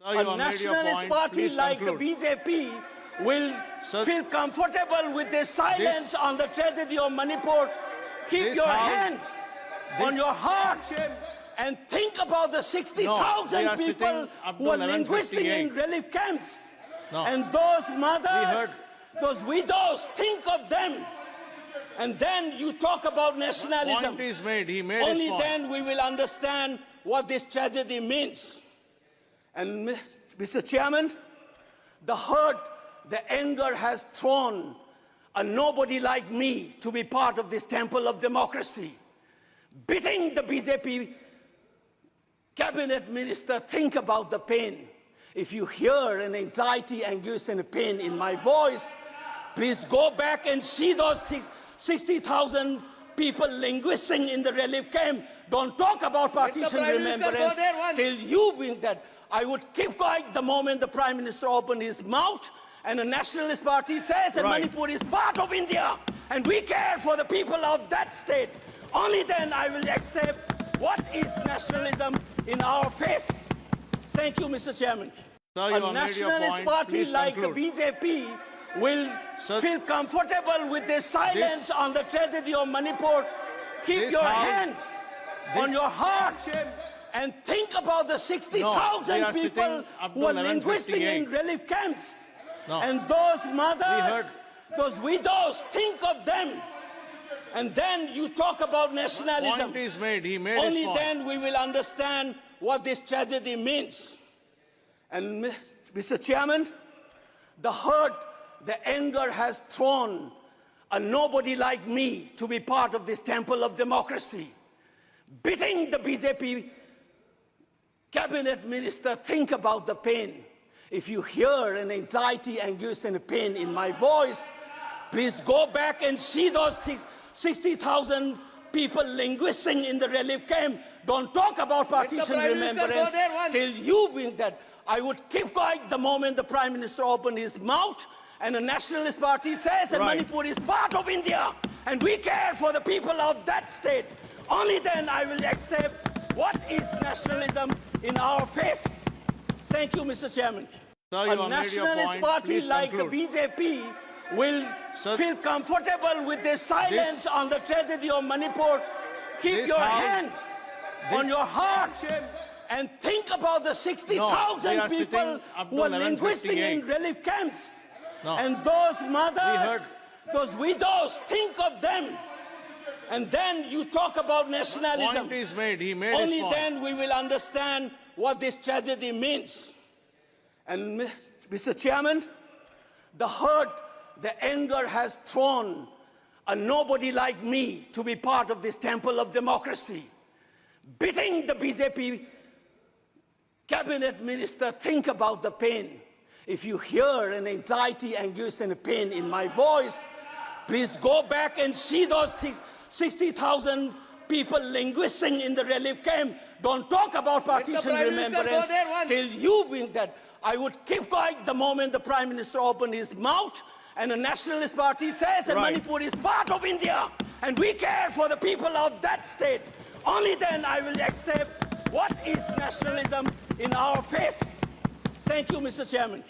A nationalist party like the BJP will feel comfortable with their silence on the tragedy of Manipur. Keep your hands on your heart and think about the 60,000 people who are linguistic in relief camps. And those mothers, those widows, think of them. And then you talk about nationalism. Point is made. He made Only his point. then we will understand what this tragedy means. And Mr. Chairman, the hurt, the anger has thrown a nobody like me to be part of this temple of democracy. Beating the BJP cabinet minister, think about the pain. If you hear an anxiety, anguish, and pain in my voice, please go back and see those 60,000 people linguisting in the relief camp. Don't talk about partition remembrance till you bring that. I would keep quiet the moment the Prime Minister opened his mouth and a nationalist party says that Manipur is part of India and we care for the people of that state. Only then I will accept what is nationalism in our face. Thank you, Mr. Chairman. Sir, a nationalist party like the BJP will feel comfortable with their silence on the tragedy of Manipur. Keep your hands on your heart and think about the 60,000 people who are linguistic in relief camps. And those mothers, those widows, think of them. And then you talk about nationalism. Point is made. He made Only his point. then we will understand what this tragedy means. And Mr. Chairman, the hurt, the anger has thrown a nobody like me to be part of this temple of democracy. Beating the BJP cabinet minister, think about the pain. If you hear an anxiety, anguish, and pain in my voice, please go back and see those 60,000 people linguisting in the relief camp. Don't talk about partition remembrance till you bring that. I would keep quiet the moment the Prime Minister opened his mouth and a nationalist party says that Manipur is part of India and we care for the people of that state. Only then I will accept what is nationalism in our face. Thank you, Mr. Chairman. Sir, a nationalist party like the BJP will feel comfortable with their silence on the tragedy of Manipur. Keep your hands on your heart and think about the 60,000 people who are linguistic in relief camps. And those mothers, those widows, think of them. And then you talk about nationalism. Point is made. He made Only his point. then we will understand what this tragedy means. And Mr. Chairman, the hurt, the anger has thrown a nobody like me to be part of this temple of democracy. Beating the BJP cabinet minister, think about the pain. If you hear an anxiety, anguish, and pain in my voice, please go back and see those 60,000 people linguisting in the relief camp. Don't talk about partition remembrance till you bring that. I would keep quiet the moment the Prime Minister opened his mouth and a nationalist party says that Manipur is part of India and we care for the people of that state. Only then I will accept what is nationalism in our face. Thank you, Mr. Chairman.